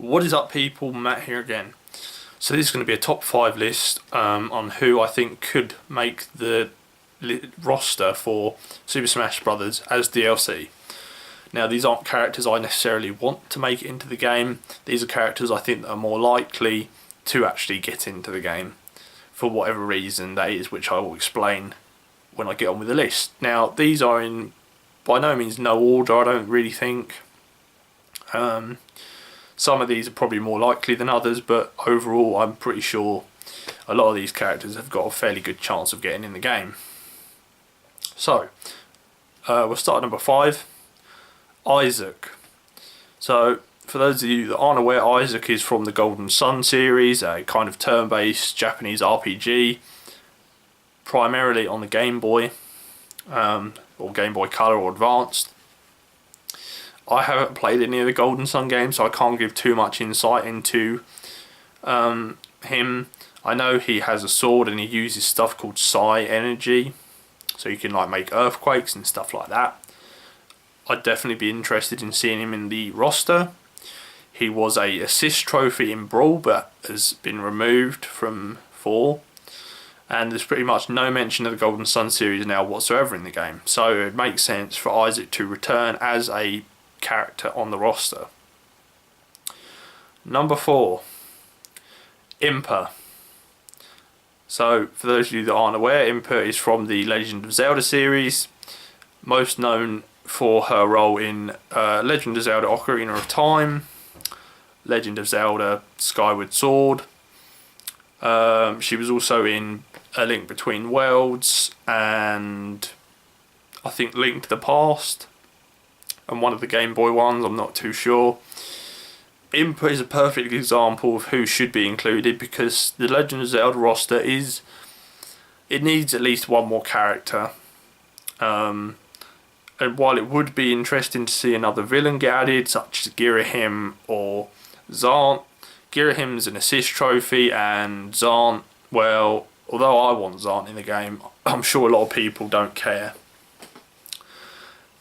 What is up, people? Matt here again. So this is going to be a top 5 list on who I think could make the roster for Super Smash Bros. As DLC. Now, these aren't characters I necessarily want to make it into the game. These are characters I think that are more likely to actually get into the game for whatever reason that is, which I will explain when I get on with the list. Now, these are in by no means no order, I don't really think. Some of these are probably more likely than others, but overall I'm pretty sure a lot of these characters have got a fairly good chance of getting in the game. So, we'll start at number 5, Isaac. So, for those of you that aren't aware, Isaac is from the Golden Sun series, a kind of turn-based Japanese RPG, primarily on the Game Boy, or Game Boy Color or Advanced. I haven't played any of the Golden Sun games, so I can't give too much insight into him. I know he has a sword and he uses stuff called Psi energy, so you can like make earthquakes and stuff like that. I'd definitely be interested in seeing him in the roster. He was a assist trophy in Brawl, but has been removed from 4. And there's pretty much no mention of the Golden Sun series now whatsoever in the game. So it makes sense for Isaac to return as a character on the roster. Number 4, Impa. So for those of you that aren't aware, Impa is from the Legend of Zelda series, most known for her role in Legend of Zelda Ocarina of Time, Legend of Zelda Skyward Sword. She was also in A Link Between Worlds and I think Link to the Past, and one of the Game Boy ones, I'm not too sure. Impa is a perfect example of who should be included, because the Legend of Zelda roster it needs at least one more character. And while it would be interesting to see another villain get added, such as Girahim or Zant, Girahim's an assist trophy, and Zant, well, although I want Zant in the game, I'm sure a lot of people don't care.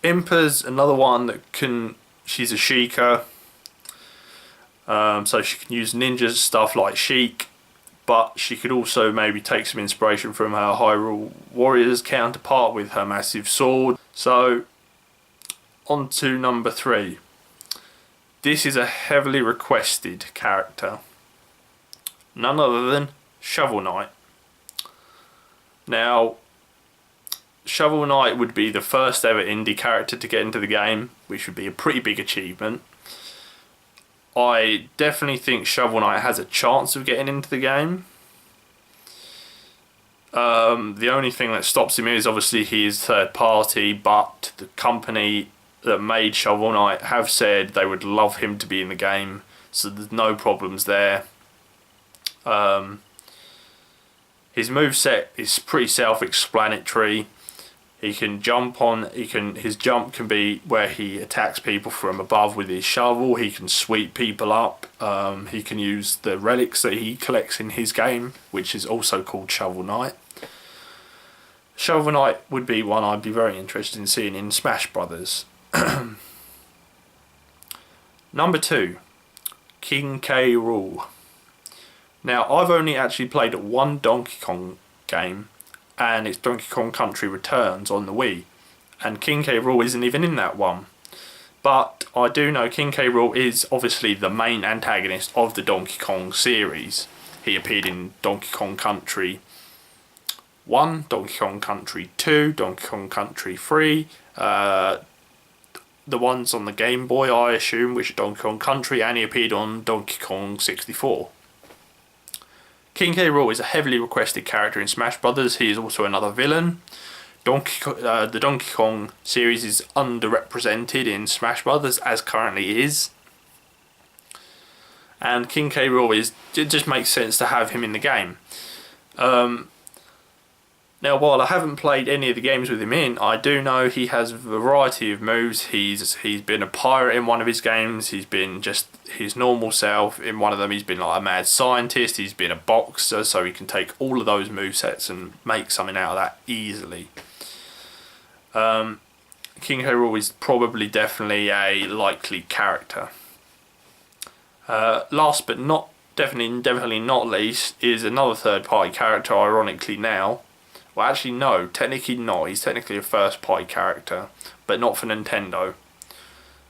Impa's another one that she's a Sheikah, so she can use ninja stuff like Sheik, but she could also maybe take some inspiration from her Hyrule Warriors counterpart with her massive sword. So, on to number 3. This is a heavily requested character. None other than Shovel Knight. Now, Shovel Knight would be the first ever indie character to get into the game, which would be a pretty big achievement. I definitely think Shovel Knight has a chance of getting into the game. The only thing that stops him is obviously he is third party, but the company that made Shovel Knight have said they would love him to be in the game, so there's no problems there. His moveset is pretty self-explanatory. He can jump his jump can be where he attacks people from above with his shovel. He can sweep people up. He can use the relics that he collects in his game, which is also called Shovel Knight. Shovel Knight would be one I'd be very interested in seeing in Smash Brothers. Number 2, King K. Rool. Now, I've only actually played one Donkey Kong game, and it's Donkey Kong Country Returns on the Wii, and King K. Rool isn't even in that one. But I do know King K. Rool is obviously the main antagonist of the Donkey Kong series. He appeared in Donkey Kong Country 1, Donkey Kong Country 2, Donkey Kong Country 3, the ones on the Game Boy, I assume, which are Donkey Kong Country, and he appeared on Donkey Kong 64. King K. Rool is a heavily requested character in Smash Brothers. He is also another villain. The Donkey Kong series is underrepresented in Smash Brothers, as currently is. And King K. Rool it just makes sense to have him in the game. Now, while I haven't played any of the games with him in, I do know he has a variety of moves. He's been a pirate in one of his games. He's been just his normal self in one of them. He's been like a mad scientist. He's been a boxer, so he can take all of those movesets and make something out of that easily. King K. Rool is probably definitely a likely character. Last but not definitely not least is another third-party character. Ironically, now, well, actually no, technically not. He's technically a first-party character, but not for Nintendo.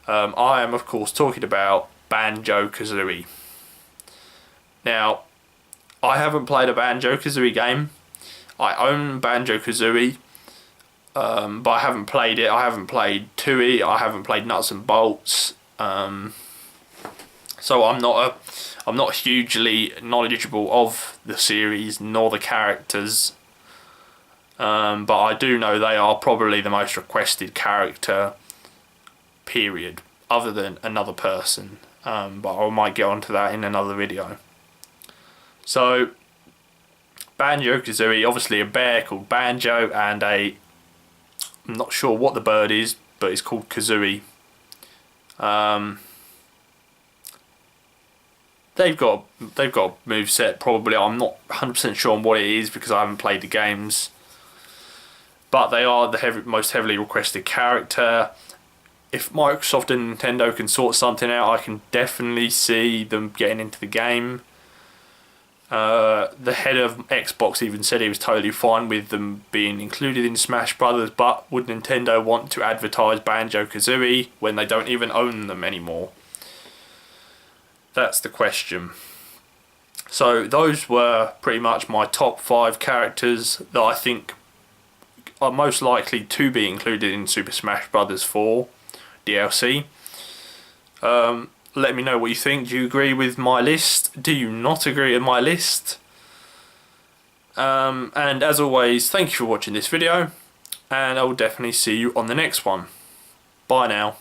I am, of course, talking about Banjo-Kazooie. Now, I haven't played a Banjo-Kazooie game. I own Banjo-Kazooie, but I haven't played it. I haven't played Tooie. I haven't played Nuts and Bolts. So I'm not hugely knowledgeable of the series nor the characters. But I do know they are probably the most requested character, period, other than another person. But I might get onto that in another video. So, Banjo-Kazooie, obviously a bear called Banjo, and I'm not sure what the bird is, but it's called Kazooie. They've got a moveset, probably. I'm not 100% sure on what it is because I haven't played the games. But they are the most heavily requested character. If Microsoft and Nintendo can sort something out, I can definitely see them getting into the game. The head of Xbox even said he was totally fine with them being included in Smash Brothers, but would Nintendo want to advertise Banjo-Kazooie when they don't even own them anymore? That's the question. So those were pretty much my top 5 characters that I think are most likely to be included in Super Smash Bros. 4 DLC. Let me know what you think. Do you agree with my list? Do you not agree with my list? And as always, thank you for watching this video, and I will definitely see you on the next one. Bye now.